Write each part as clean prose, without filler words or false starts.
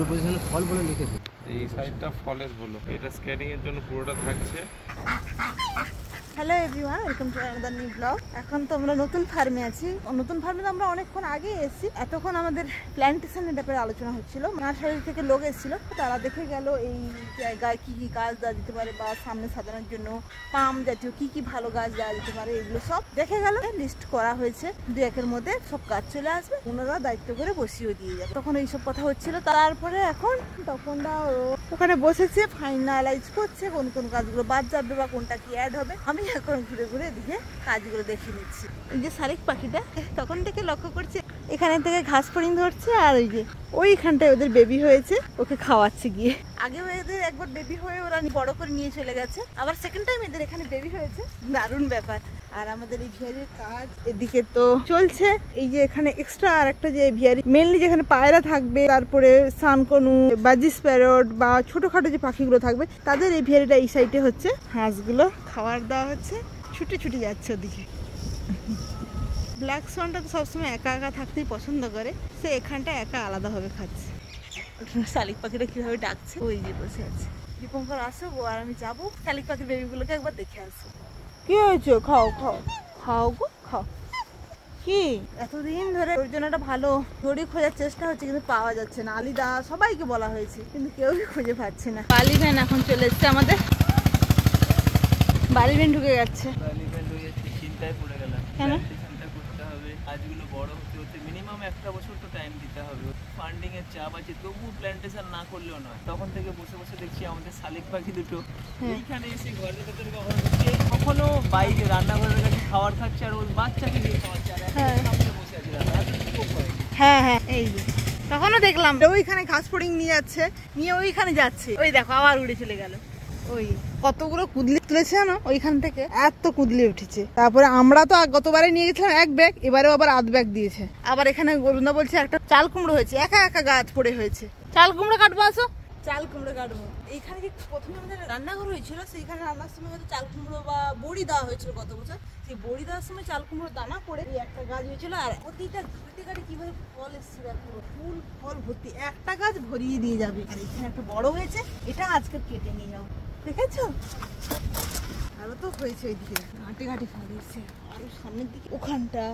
দুটো পজিশনে ফল বলে লিখেছে। এই সাইডটা ফলের হলো, এটা স্ক্যানিং এর জন্য পুরোটা থাকছে। Hello everyone, welcome to another new blog. এখন তো আমরা নতুন ফার্মে আছি। নতুন ফার্মে আমরা অনেকক্ষণ আগে এসেছি। এতক্ষণ আমাদের প্ল্যান্টেশনের ব্যাপারে আলোচনা হচ্ছিল। নার্সারি থেকে লোক এসেছিল, তারা দেখে গেল এই জায়গায় কি কি গাছ দেওয়া যেতে পারে বা সামনে সাজানোর জন্য পাম জাতীয় কি কি ভালো গাছ দেওয়া যেতে পারে, এগুলো সব দেখে গেল। লিস্ট করা হয়েছে, 2-1 মধ্যে সব গাছ চলে আসবে, ওনারা দায়িত্ব করে বসিয়ে দিয়ে যাবে। তখন এইসব কথা হচ্ছিল। তারপরে এখন তখনটা ওখানে বসেছে, ফাইনালাইজ করছে কোন কোন গাছগুলো বাদ যাবে বা কোনটা কি অ্যাড হবে। আমি এখন ঘুরে ঘুরে এদিকে কাজগুলো দেখে নিচ্ছি। এই যে শালিক পাখিটা তখন থেকে লক্ষ্য করছে, এখানে থেকে ঘাস ফড়িং ধরছে, আর ওই যে ওইখানটায় ওদের বেবি হয়েছে, ওকে খাওয়াচ্ছে গিয়ে। আগে এদের একবার বেবি হয়ে ওরা বড় করে নিয়ে চলে গেছে, আবার সেকেন্ড টাইম এদের এখানে বেবি হয়েছে। দারুণ ব্যাপার। আর আমাদের এই ভিয়ারির কাজ এদিকে তো চলছে। এই যে এখানে এক্সট্রা আর একটা যে ভিয়ারি, মেনলি যেখানে পায়রা থাকবে, তারপরে সানকনু, বাজি স্প্যারট বা ছোটখাটো যে পাখিগুলো থাকবে, তাদের এই ভিয়ারিটা এই সাইডে হচ্ছে। হাঁসগুলো খাবার দেওয়া হচ্ছে, ছুটে ছুটে যাচ্ছে ওদিকে। ব্ল্যাক সোয়ানটা তো সবসময় একা একা থাকতেই পছন্দ করে, সে এখানটা একা আলাদাভাবে খাচ্ছে। শালিক পাখিটা কিভাবে ডাকছে, ওই যে বসে আছে। দীপঙ্কর আসুক আর আমি যাবো শালিক পাখির বেবিগুলোকে একবার দেখে আসবো। কি হয়েছে? খাও খাও খাও গো খাও। কি এতদিন ধরে ওর জন্য একটা ভালো দড়ি খোঁজার চেষ্টা হচ্ছে, কিন্তু পাওয়া যাচ্ছে না। আলিদা সবাইকে বলা হয়েছে, কিন্তু কেউই খুঁজে পাচ্ছে না। বালি ভ্যান এখন চলে এসছে আমাদের, বালি ভ্যান ঢুকে যাচ্ছে। চিন্তায় পড়ে গেলাম, কেন? করতে হবে কাজগুলো বড় হতে হতে মিনিমাম 1টা বছর তো টাইম দিতে হবে। ফান্ডিং এর চাপ আছে, তবু প্ল্যান্টেশন না করলেও নয়। তখন থেকে বসে বসে দেখছি আমাদের শালিক পাখি দুটো এইখানে এসে ঘরের ভেতরে কখনো বাইরে রান্নাঘরের কাছে খাবার খাচ্ছে, আর ওর বাচ্চাকে দিয়ে খাওয়াচ্ছে, আর সামনে বসে আছে। হ্যাঁ হ্যাঁ, এই যে তখনও দেখলাম ওইখানে ঘাস ফড়িং নিয়ে যাচ্ছে, নিয়ে ওইখানে যাচ্ছে। ওই দেখো আবার উড়ে চলে গেল। ওই কতগুলো কুদলি তুলেছে জানো, ওইখান থেকে এত কুদলি উঠেছে। তারপরে আমরা তো গতবারে নিয়ে গেছিলাম 1 ব্যাগ, এবারেও আবার 1/2 ব্যাগ দিয়েছে। আবার এখানে গরুন্দা বলছে একটা চাল কুমড়ো হয়েছে, একা একা গাছ পড়ে হয়েছে। চাল কুমড়ো কাটবো, আসো চাল কুমড়ো কাটবো। এইখানে যে প্রথমে আমাদের রান্নাঘর হয়েছিল, সেইখানে রান্নার সময় হয়তো চাল কুমড়ো বা বড়ি দেওয়া হয়েছিল গত বছর। সেই বড়ি দেওয়ার সময় চাল কুমড়ো দানা পড়ে এই একটা গাছ হয়েছিল, আর প্রতিটা ঘাটে ঘাটে কিভাবে ফল এসেছিল, পুরো ফুল ফল ভর্তি, একটা গাছ ভরিয়ে দিয়ে যাবে। আর এখানে একটা বড় হয়েছে, এটা আজকে কেটে নিয়ে যাবো। দেখেছো আরো তো হয়েছে, ওইদিকে ঘাটে ঘাটে ফল এসছে। আর সামনের দিকে ওখানটা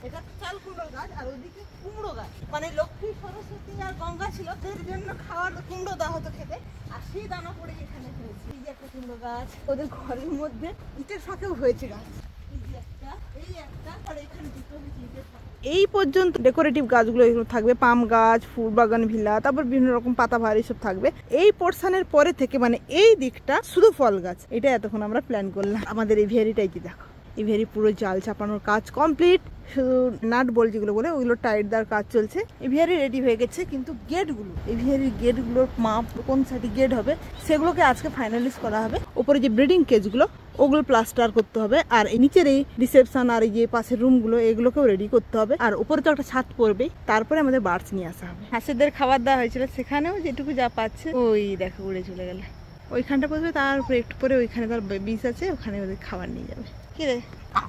এটা চাল কুমড়ো গাছ, আর ওইদিকে কুমড়ো গাছ। মানে লক্ষ্মী, সরস্বতী আর গঙ্গা ছিল, ওদের জন্য খাওয়ার কুমড়ো দেওয়া হতো খেতে, আর সেই দানা পড়ে এখানে হয়েছে। এই যে একটা কুমড়ো গাছ, ওদের ঘরের মধ্যে ইটের ফাঁকেও হয়েছে গাছ। এই যে একটা, এই একটা, আর এখানে দুটো হয়েছে ইটের ফাঁকে। এই পর্যন্ত ডেকোরেটিভ গাছগুলো এগুলো থাকবে, পাম গাছ, ফুল বাগান ভিলা, তারপর বিভিন্ন রকম পাতাবাহার এসব থাকবে। এই পোর্শনের পরে থেকে মানে এই দিকটা শুধু ফল গাছ। এটা এতক্ষণ আমরা প্ল্যান করলাম। আমাদের এই ভেরিটাই কি দেখো, এই ভেরি পুরো জাল চাপানোর কাজ কমপ্লিট, শুধু নাট বল যেগুলো বলে ওইগুলো টাইট দেওয়ার কাজ চলছে। এভিয়ারি রেডি হয়ে গেছে, কিন্তু গেটগুলো, এভিয়ারির গেটগুলোর মাপ কোন সাইডে গেট হবে সেগুলোকে আজকে ফাইনালাইজ করা হবে। ওপরে যে ব্রিডিং কেজগুলো ওগুলো প্লাস্টার করতে হবে, আর নিচের এই রিসেপশন আর এই যে পাশের রুমগুলো এগুলোকেও রেডি করতে হবে। আর উপরে তো একটা ছাদ পড়বে, তারপরে আমাদের বার্ডস নিয়ে আসা হবে। হাঁসেদের খাবার দেওয়া হয়েছিল, সেখানেও যেটুকু যা পাচ্ছে ওই দেখো উড়ে চলে গেলে ওইখানটা পড়বে। তারপরে একটু পরে ওইখানে তার বিচ আছে, ওখানে ওদের খাবার নিয়ে যাবে। কি রে,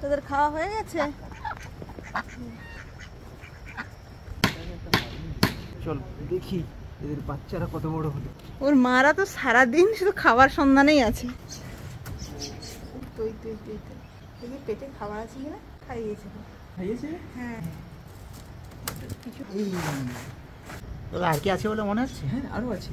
তোদের খাওয়া হয়ে গেছে? চল দেখি এদের বাচ্চারা কত বড় হলো। ওর মারা তো সারাদিন শুধু খাবার সন্ধানেই আছে। পেটে খাবার আছে কিনা খাইয়েছে। হ্যাঁ, আর কি আছে বলে মনে হচ্ছে? হ্যাঁ আরো আছে।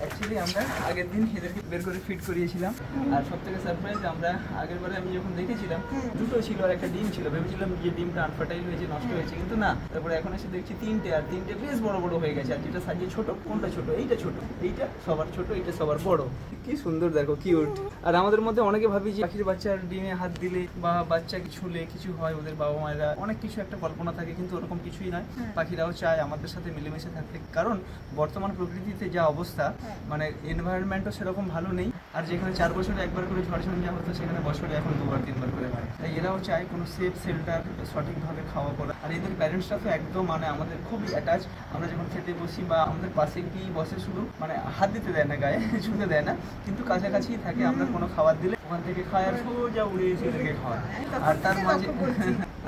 অ্যাকচুয়ালি আমরা আগের দিন এদেরকে বের করে ফিট করিয়েছিলাম, আর সব থেকে সারপ্রাইজ আমরা আগের বারে আমি যখন দেখেছিলাম দুটো ছিল আর একটা ডিম ছিল, ভেবেছিলাম যে ডিমটা আনফার্টাইল হয়েছে, নষ্ট হয়েছে, কিন্তু না। তারপরে এখন এসে দেখছি 3টে, আর 3টে বেশ বড় বড় হয়ে গেছে। আর যেটা সাজিয়ে ছোট, কোনটা ছোট? এইটা ছোট, এইটা সবার ছোট, এইটা সবার বড়। কি সুন্দর দেখো, কিউট। আর আমাদের মধ্যে অনেকে ভাবি যে পাখির বাচ্চার ডিমে হাত দিলে বা বাচ্চাকে ছুলে কিছু হয়, ওদের বাবা মায়েরা অনেক কিছু একটা কল্পনা থাকে, কিন্তু ওরকম কিছুই নয়। পাখিরাও চায় আমাদের সাথে মিলেমিশে থাকতে, কারণ বর্তমান প্রকৃতিতে যা অবস্থা, মানে এনভায়রনমেন্টও সেরকম ভালো নেই। আর যেখানে 4 বছরে একবার করে ঝড় ঝঞ্ঝা হতো, সেখানে বছরে এখন 2-3 বার করে হয়। তাই এরাও চায় কোনো সেফ শেল্টার, সঠিকভাবে খাওয়া করা। আর এদের প্যারেন্টসরা তো একদম মানে আমাদের খুবই অ্যাটাচ। আমরা যখন খেতে বসি বা আমাদের পাশে গিয়ে বসে, শুধু মানে হাত দিতে দেয় না, গায়ে ছুঁতে দেয় না, কিন্তু কাছাকাছিই থাকে। আমরা কোনো খাবার দিলে ওখান থেকে খায়, আর সোজা উড়ে এসে এদেরকে খাওয়ায়। আর তার মাঝে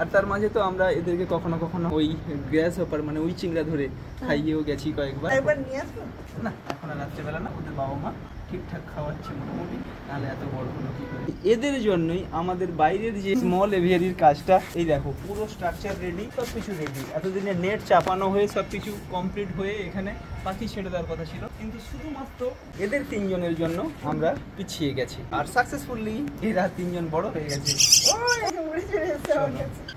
আর তার মাঝে তো আমরা এদেরকে কখনো কখনো ওই গ্যাস হপার মানে ওই চিংড়া ধরে খাইয়েও গেছি কয়েকবার। একবার নিয়ে আসবো। না এখন আর রাত্রেবেলা না, ওদের বাবা মা ঠিকঠাক খাওয়াচ্ছে মোটামুটি, নাহলে এত বড় হলো কি করে। এদের জন্যই আমাদের বাইরের যে স্মল এভিয়ারির কাজটা, এই দেখো পুরো স্ট্রাকচার রেডি, সব কিছু রেডি, এতদিনে নেট চাপানো হয়ে সব কিছু কমপ্লিট হয়ে এখানে পাখি ছেড়ে দেওয়ার কথা ছিল, কিন্তু শুধুমাত্র এদের 3 জনের জন্য আমরা পিছিয়ে গেছি। আর সাকসেসফুলি এরা 3 জন বড় হয়ে গেছে।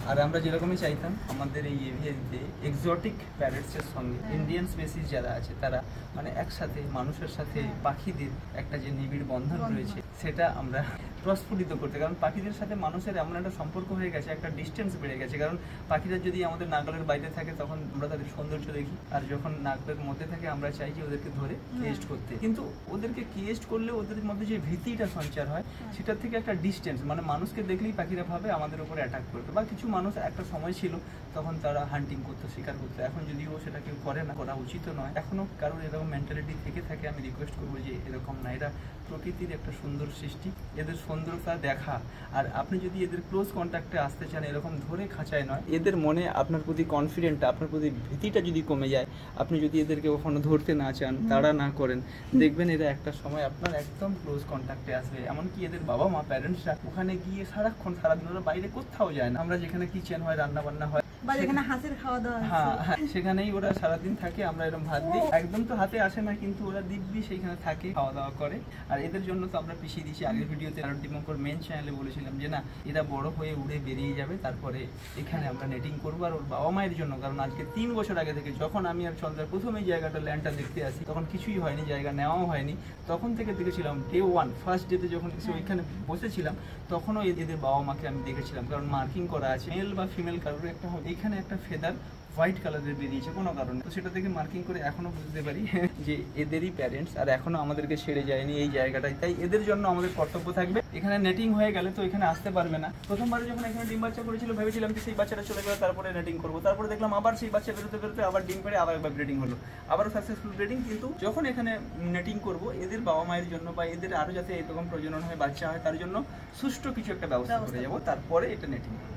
আর আমরা যেরকমই চাইতাম আমাদের এই এভিয়ারিতে এক্সোটিক প্যারেটসের সঙ্গে ইন্ডিয়ান স্পেসিস যারা আছে তারা মানে একসাথে মানুষের সাথে পাখিদের একটা যে নিবিড় বন্ধন রয়েছে সেটা আমরা প্রস্ফুটিত করতে, কারণ পাখিদের সাথে মানুষের এমন একটা সম্পর্ক হয়ে গেছে, একটা ডিস্টেন্স বেড়ে গেছে। কারণ পাখিরা যদি আমাদের নাগালের বাইরে থাকে তখন আমরা তাদের সৌন্দর্য দেখি, আর যখন নাগালের মধ্যে থাকে আমরা চাই যে ওদেরকে ধরে কেস্ট করতে, কিন্তু ওদেরকে কেস্ট করলে ওদের মধ্যে যে ভীতিটা সঞ্চার হয় সেটার থেকে একটা ডিস্টেন্স, মানে মানুষকে দেখলেই পাখিরা ভাবে আমাদের উপরে অ্যাটাক করবে। বা কিছু মানুষ একটা সময় ছিল তখন তারা হান্টিং করতো, শিকার করতো, এখন যদিও সেটা কেউ করে না, করা উচিত নয়। এখনো কারোর এরকম মেন্টালিটি থেকে থাকে, আমি রিকোয়েস্ট করবো যে এরকম না, এটা প্রকৃতির একটা সুন্দর সৃষ্টি, এদের সুন্দরতা দেখা। আর আপনি যদি এদের ক্লোজ কন্ট্যাক্টে আসতে চান, এরকম ধরে খাঁচায় নয়, এদের মনে আপনার প্রতি কনফিডেন্টটা, আপনার প্রতি ভীতিটা যদি কমে যায়, আপনি যদি এদেরকে কখনো ধরতে না চান, তাড়া না করেন, দেখবেন এরা একটা সময় আপনার একদম ক্লোজ কন্ট্যাক্টে আসবে। এমনকি এদের বাবা মা প্যারেন্টসরা ওখানে গিয়ে সারাক্ষণ সারাদিন ওরা বাইরে কোথাও যায় না, আমরা যেখানে কিচেন হয়, রান্না বান্না হয়, বা যেখানে হাঁসের খাওয়া দাওয়া আছে, হ্যাঁ সেখানেই ওরা সারাদিন থাকে। আমরা এরকম ভাত দিই, একদম তো হাতে আসে না, কিন্তু ওরা দিব্যি সেইখানে থাকে, খাওয়া দাওয়া করে। আর এদের জন্য তো আমরা পিছিয়ে দিয়েছি। আগের ভিডিওতে আর দীপঙ্কর মেন চ্যানেলে বলেছিলাম যে না, এরা বড় হয়ে উড়ে বেরিয়ে যাবে, তারপরে এখানে আমরা নেটিং করবো। আর ওর বাবা মায়ের জন্য, কারণ আজকে 3 বছর আগে থেকে যখন আমি আর চন্দ্রা প্রথম এই জায়গাটা ল্যান্ডটা দেখতে আসি, তখন কিছুই হয়নি, জায়গা নেওয়াও হয়নি। তখন থেকে দেখেছিলাম ডে 1 ফার্স্ট ডেতে যখন এসে ওইখানে বসেছিলাম, তখনও এদের বাবা মাকে আমি দেখেছিলাম, কারণ মার্কিং করা আছে মেল বা ফিমেল কারোর একটা এখানে একটা ফেদার হোয়াইট কালারের বেরিয়েছে কোনো কারণে, তো সেটা থেকে মার্কিং করে এখনো বুঝতে পারি যে এদেরই প্যারেন্টস, আর এখনো আমাদেরকে ছেড়ে যায়নি এই জায়গাটায়। তাই এদের জন্য আমাদের কর্তব্য থাকবে। এখানে নেটিং হয়ে গেলে তো এখানে আসতে পারবে না। প্রথমবারে যখন এখানে ডিম বাচ্চা করেছিল ভেবেছিলাম যে সেই বাচ্চাটা চলে গেলে তারপরে নেটিং করবো, তারপরে দেখলাম আবার সেই বাচ্চা বেরোতে বেরোতে আবার ডিম পেড়ে আবার একবার ব্রিডিং হলো, আবারও সাকসেসফুল ব্রিডিং। কিন্তু যখন এখানে নেটিং করবো এদের বাবা মায়ের জন্য বা এদের আরও যাতে এরকম প্রজনন হয়, বাচ্চা হয়, তার জন্য সুষ্ঠু কিছু একটা ব্যবস্থা করে যাবো, তারপরে এটা নেটিং করবো।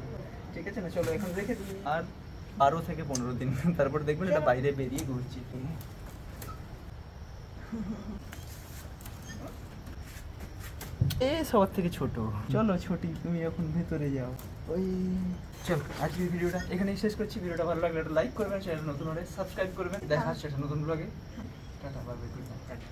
ঠিক আছে না, চলো এখন রেখে দিই। আর 12 থেকে 15 দিন তারপর দেখবেন এটা বাইরে বেরিয়ে ঘুরছি। এ সবার থেকে ছোট, চলো ছোটি তুমি এখন ভেতরে যাও। ওই চলো আজকের ভিডিওটা এখানেই শেষ করছি। ভিডিওটা ভালো লাগলে একটা লাইক করবেন, চ্যানেল নতুন হলে সাবস্ক্রাইব করবেন। দেখা হচ্ছে একটা নতুন ব্লগে। Tata, bye bye, good night.